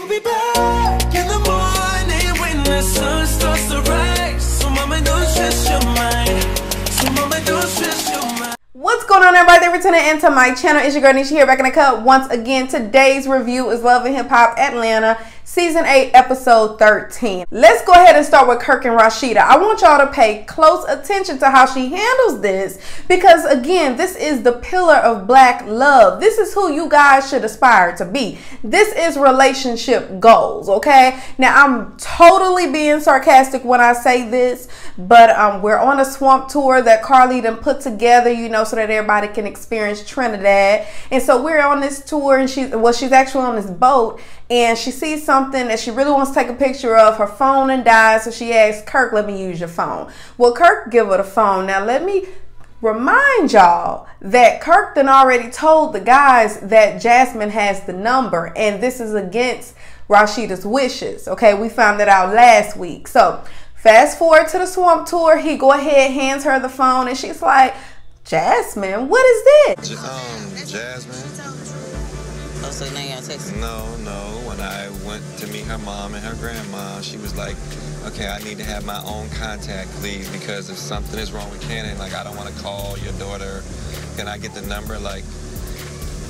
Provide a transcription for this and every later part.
We'll be back in the morning when the sun starts to rise. So mama, don't stress your mind. So mama, don't stress your mind. What's going on, everybody? They're returning into my channel. It's your girl Nesha here, back in the cut once again. Today's review is Love and Hip Hop Atlanta Season 8, Episode 13. Let's go ahead and start with Kirk and Rasheeda. I want y'all to pay close attention to how she handles this because, again, this is the pillar of black love. This is who you guys should aspire to be. This is relationship goals, okay? Now, I'm totally being sarcastic when I say this, but we're on a swamp tour that Carly done put together, you know, so that everybody can experience Trinidad. And so we're on this tour, and she's actually on this boat, and she sees something that she really wants to take a picture of. Her phone and dies, so she asks Kirk, let me use your phone. Well, Kirk give her the phone. Now, let me remind y'all that Kirk done already told the guys that Jasmine has the number, and this is against Rasheeda's wishes. Okay, we found that out last week. So fast forward to the swamp tour. He go ahead, hands her the phone, and she's like, Jasmine, what is this? Jasmine. Oh, so now y'all texting? No. When I went to meet her mom and her grandma, she was like, okay, I need to have my own contact, please, because if something is wrong with Cannon, like, I don't want to call your daughter. Can I get the number? Like,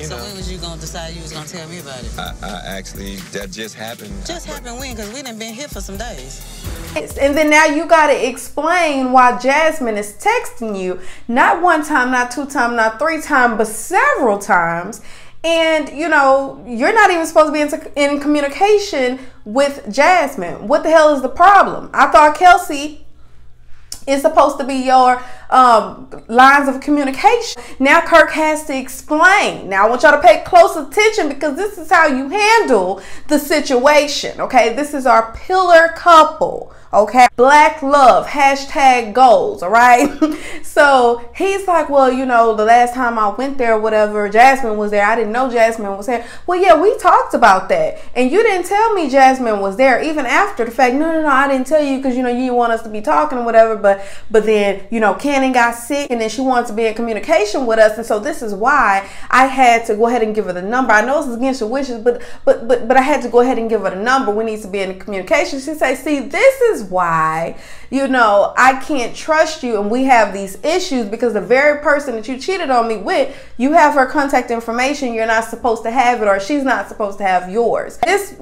you know. So when was you going to decide you was going to tell me about it? I actually, that just happened. Just happened when? Because we done been here for some days. And then now you got to explain why Jasmine is texting you, not one time, not two times, not three times, but several times. And, you know, you're not even supposed to be in communication with Jasmine. What the hell is the problem? I thought Kelsey is supposed to be your lines of communication. Now Kirk has to explain. Now I want y'all to pay close attention because this is how you handle the situation, okay? This is our pillar couple, okay? Black love, hashtag goals, all right? So he's like, well, you know, the last time I went there or whatever, Jasmine was there. I didn't know Jasmine was there. Well, yeah, we talked about that. And you didn't tell me Jasmine was there even after the fact. No, I didn't tell you because, you know, you didn't want us to be talking or whatever. But then, you know, Cannon got sick and then she wanted to be in communication with us. And so this is why I had to go ahead and give her the number. I know it's against your wishes, but I had to go ahead and give her the number. We need to be in communication. She said, see, this is why, you know, I can't trust you and we have these issues because the very person that you cheated on me with, you have her contact information. You're not supposed to have it, or she's not supposed to have yours. This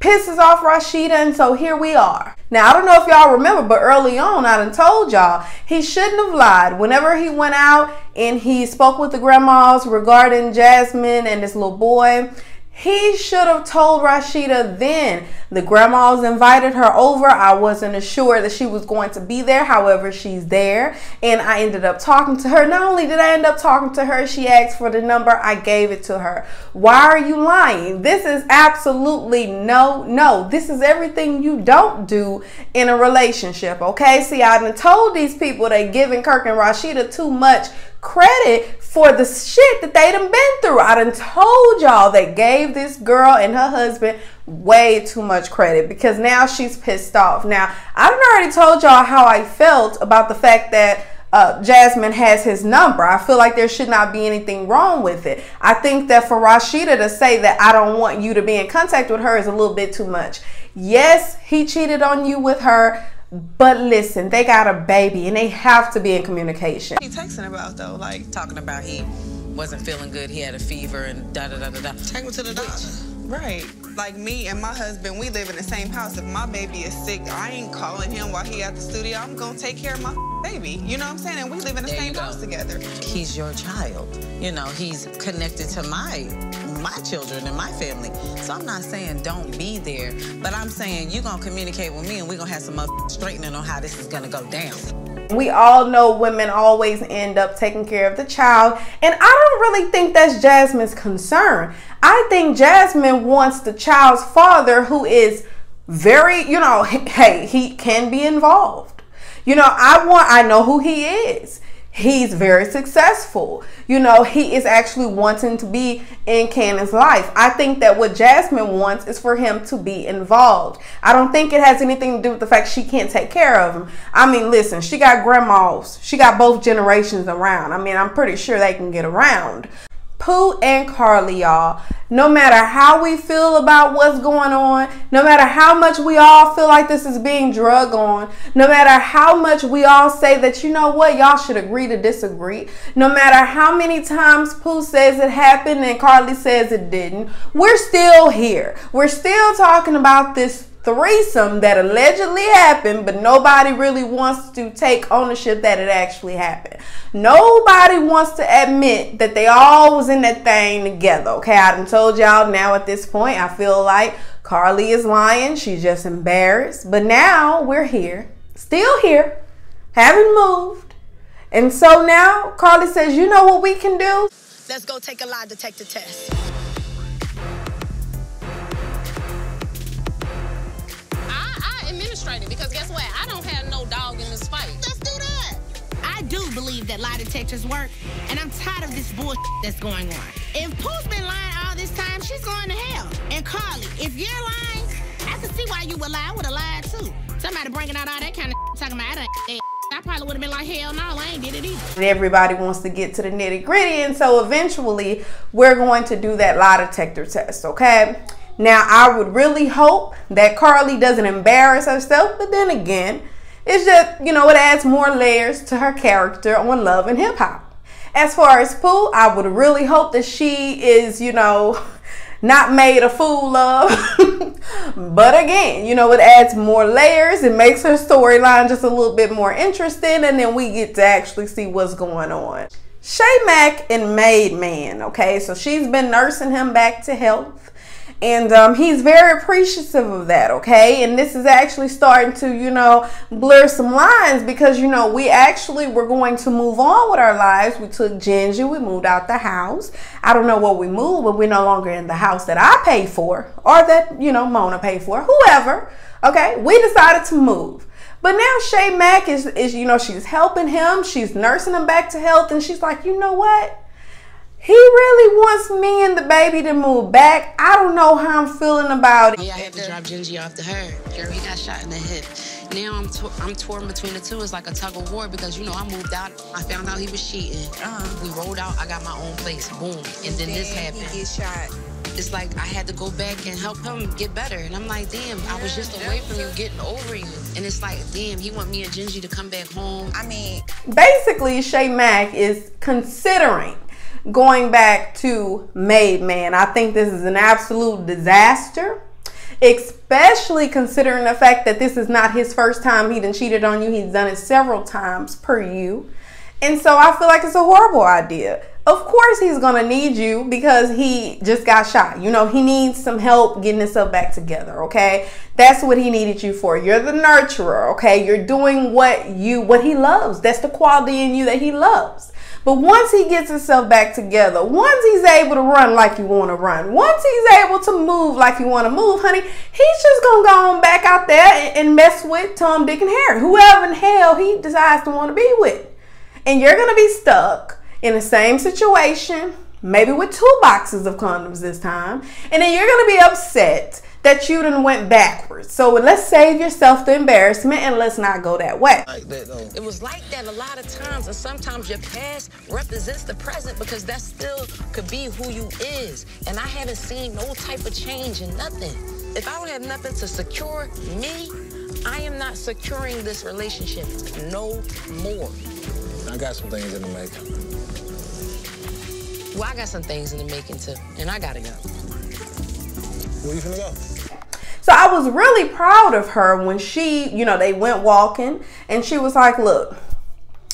pisses off Rasheeda, and so here we are. Now, I don't know if y'all remember, but early on, I done told y'all he shouldn't have lied. Whenever he went out and he spoke with the grandmas regarding Jasmine and this little boy, he should have told Rasheeda then. The grandmas invited her over. I wasn't assured that she was going to be there. However, she's there. And I ended up talking to her. Not only did I end up talking to her, she asked for the number. I gave it to her. Why are you lying? This is absolutely no. This is everything you don't do in a relationship, okay? See, I done told these people they giving Kirk and Rasheeda too much credit for the shit that they done been through. I done told y'all they gave this girl and her husband way too much credit because now she's pissed off. Now, I done already told y'all how I felt about the fact that Jasmine has his number. I feel like there should not be anything wrong with it. I think that for Rasheeda to say that I don't want you to be in contact with her is a little bit too much. Yes, he cheated on you with her, but listen, they got a baby and they have to be in communication. What are you texting about though? Like talking about he wasn't feeling good, he had a fever and da-da-da-da-da. Take him to the doctor. Right. Like me and my husband, we live in the same house. If my baby is sick, I ain't calling him while he at the studio. I'm gonna take care of my baby. You know what I'm saying? And we live in the same house together. He's your child. You know, he's connected to my children and my family. So I'm not saying don't be there, but I'm saying you're gonna communicate with me and we're gonna have some straightening on how this is gonna go down. We all know women always end up taking care of the child, and I don't really think that's Jasmine's concern. I think Jasmine wants the child's father, who is very, you know, hey, he can be involved. You know, I know who he is. He's very successful. You know, he is actually wanting to be in Cannon's life. I think that what Jasmine wants is for him to be involved. I don't think it has anything to do with the fact she can't take care of him. I mean, listen, she got grandmas. She got both generations around. I mean, I'm pretty sure they can get around. Pooh and Carly, y'all. No matter how we feel about what's going on, no matter how much we all feel like this is being drug on, no matter how much we all say that, you know what, y'all should agree to disagree, no matter how many times Pooh says it happened and Carly says it didn't, we're still here. We're still talking about this threesome that allegedly happened, but nobody really wants to take ownership that it actually happened. Nobody wants to admit that they all was in that thing together. Okay, I done told y'all now at this point, I feel like Carly is lying. She's just embarrassed. But now we're here, still here, haven't moved. And so now Carly says, you know what we can do? Let's go take a lie detector test. I administrate it because guess what? I don't have no dog in this fight. Let's do that. I do believe that lie detectors work, and I'm tired of this bullshit that's going on. If Pooh's been lying all this time, she's going to hell. And Carly, if you're lying, I can see why you would lie. I would have lied too. Somebody bringing out all that kind of talking about I probably would have been like, hell no, I ain't did it either. Everybody wants to get to the nitty gritty, and so eventually we're going to do that lie detector test, okay? Now, I would really hope that Carly doesn't embarrass herself, but then again, it's just, you know, it adds more layers to her character on Love and Hip Hop. As far as Pooh, I would really hope that she is, you know, not made a fool of. But again, you know, it adds more layers. It makes her storyline just a little bit more interesting, and then we get to actually see what's going on. Mack And Made Man, okay? So she's been nursing him back to health. And he's very appreciative of that, okay? And this is actually starting to, you know, blur some lines because, you know, we actually were going to move on with our lives. We took Gingy, we moved out the house. I don't know where we moved, but we're no longer in the house that I pay for or that, you know, Mona paid for, whoever, okay? We decided to move. But now Mack is, you know, she's helping him. She's nursing him back to health. And she's like, you know what? He really wants me and the baby to move back. I don't know how I'm feeling about it. Yeah, I had to drop Gingy off to her. Girl, he got shot in the hip. Now I'm torn between the two. It's like a tug of war because, you know, I moved out. I found out he was cheating. We rolled out. I got my own place. Boom. And then this happened. He gets shot. It's like I had to go back and help him get better. And I'm like, damn, I was just away from you, getting over you. And it's like, damn, he want me and Gingy to come back home. I mean, basically, Mack is considering going back to Made Man. I think this is an absolute disaster, especially considering the fact that this is not his first time he done cheated on you. He's done it several times per you. And so I feel like it's a horrible idea. Of course he's gonna need you because he just got shot. You know, he needs some help getting himself back together, okay? That's what he needed you for. You're the nurturer, okay? You're doing what he loves. That's the quality in you that he loves. But once he gets himself back together, once he's able to run like you want to run, once he's able to move like you want to move, honey, he's just going to go on back out there and mess with Tom, Dick, and Harry, whoever in hell he decides to want to be with. And you're going to be stuck in the same situation, maybe with 2 boxes of condoms this time, and then you're going to be upset that you done went backwards. So let's save yourself the embarrassment and let's not go that way. It was like that a lot of times, and sometimes your past represents the present because that still could be who you is. And I haven't seen no type of change in nothing. If I don't have nothing to secure me, I am not securing this relationship no more. I got some things in the making. Well, I got some things in the making too, and I gotta go. Where you finna go? So I was really proud of her when she, you know, they went walking and she was like, look,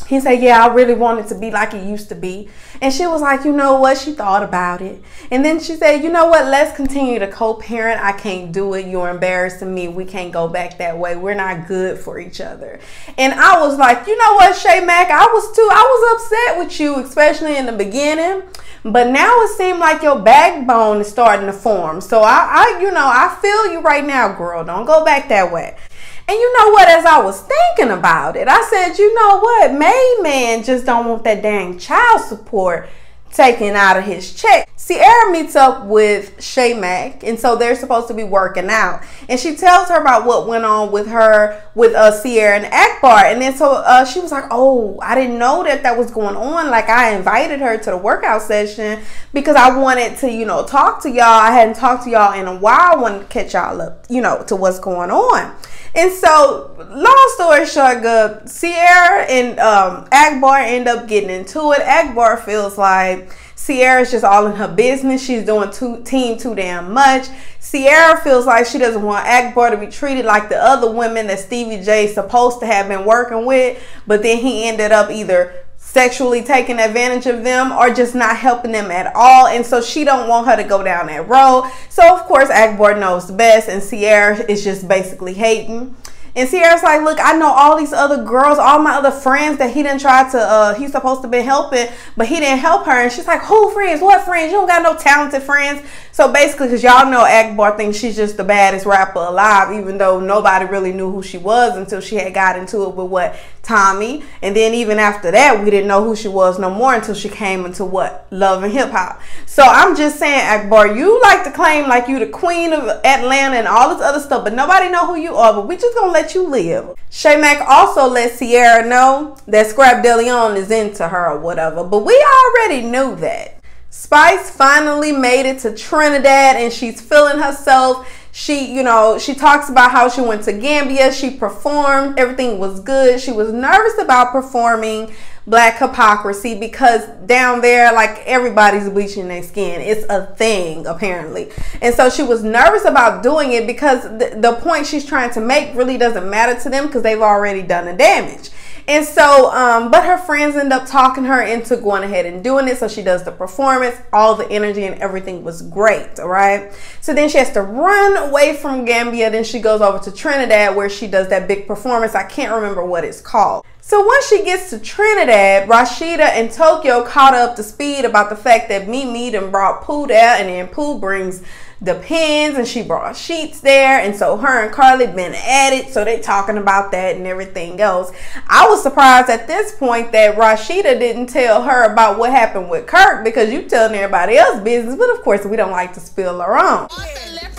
he said, yeah, I really wanted to be like it used to be. And she was like, you know what? She thought about it. And then she said, you know what? Let's continue to co-parent. I can't do it. You're embarrassing me. We can't go back that way. We're not good for each other. And I was like, you know what, Mack, I was upset with you, especially in the beginning. But now it seems like your backbone is starting to form. So I feel you right now, girl. Don't go back that way. And you know what, as I was thinking about it, I said, you know what, Made Man just don't want that dang child support taken out of his check. Sierra meets up with Mack, and so they're supposed to be working out. And she tells her about what went on with her, with Sierra and Agbar. And then so she was like, oh, I didn't know that was going on. Like, I invited her to the workout session because I wanted to, you know, talk to y'all. I hadn't talked to y'all in a while. I wanted to catch y'all up, you know, to what's going on. And so, long story short, good, Sierra and Agbar end up getting into it. Agbar feels like Sierra's just all in her business. She's doing too damn much. Sierra feels like she doesn't want Agbar to be treated like the other women that Stevie J is supposed to have been working with, but then he ended up either sexually taking advantage of them or just not helping them at all. And so she don't want her to go down that road. So of course Agbar knows best, and Sierra is just basically hating. And Sierra's like, look, I know all these other girls, all my other friends that he didn't try to, he's supposed to be helping, but he didn't help her. And she's like, who friends? What friends? You don't got no talented friends. So basically, because y'all know Agbar thinks she's just the baddest rapper alive, even though nobody really knew who she was until she had got into it with what? Tommy. And then even after that, we didn't know who she was no more until she came into what? Love and Hip Hop. So I'm just saying, Agbar, you like to claim like you the queen of Atlanta and all this other stuff, but nobody know who you are, but we just gonna let you live. Mack also let Sierra know that Scrap De Leon is into her or whatever, but we already knew that. Spice finally made it to Trinidad and she's feeling herself. She, you know, she talks about how she went to Gambia, she performed, everything was good. She was nervous about performing Black Hypocrisy because down there, like, everybody's bleaching their skin. It's a thing, apparently. And so she was nervous about doing it because the point she's trying to make really doesn't matter to them because they've already done the damage. And so, but her friends end up talking her into going ahead and doing it. So she does the performance, all the energy and everything was great, all right? So then she has to run away from Gambia. Then she goes over to Trinidad where she does that big performance. I can't remember what it's called. So once she gets to Trinidad, Rasheeda and Tokyo caught up to speed about the fact that Mimi done brought Pooh there, and then Pooh brings the pins and she brought sheets there, and so her and Carly been at it, so they talking about that and everything else. I was surprised at this point that Rasheeda didn't tell her about what happened with Kirk, because you telling everybody else business, but of course we don't like to spill our own.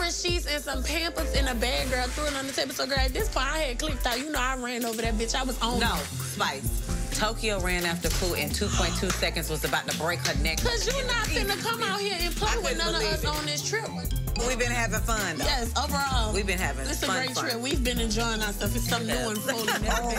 Sheets and some Pampers in a bag, girl, threw it on the table. So, girl, at this point, I had clicked out. You know, I ran over that bitch. I was on. No, Spice. Tokyo ran after Pooh in 2.2 seconds, was about to break her neck. Cause you're not finna come out here and play with none of us on this trip. We've been having fun, though. Yes, overall. We've been having It's fun. a great trip. We've been enjoying ourselves. It's something new and full. Oh,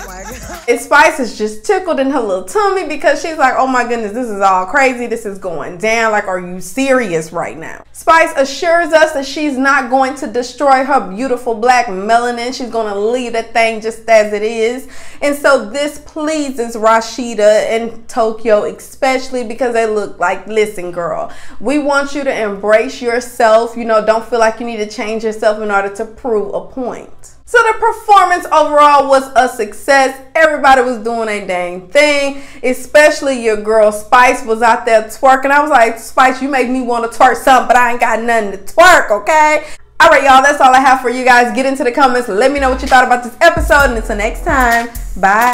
my God. And Spice is just tickled in her little tummy because she's like, oh, my goodness, this is all crazy. This is going down. Like, are you serious right now? Spice assures us that she's not going to destroy her beautiful black melanin. She's going to leave that thing just as it is. And so this pleases Rasheeda and Tokyo especially because they look like, listen, girl, we want you to embrace yourself. You know, don't feel like you need to change yourself in order to prove a point. So the performance overall was a success. Everybody was doing a dang thing, especially your girl Spice was out there twerking. I was like, Spice, you make me want to twerk something, but I ain't got nothing to twerk, okay? All right, y'all, that's all I have for you guys. Get into the comments. Let me know what you thought about this episode, and until next time, bye.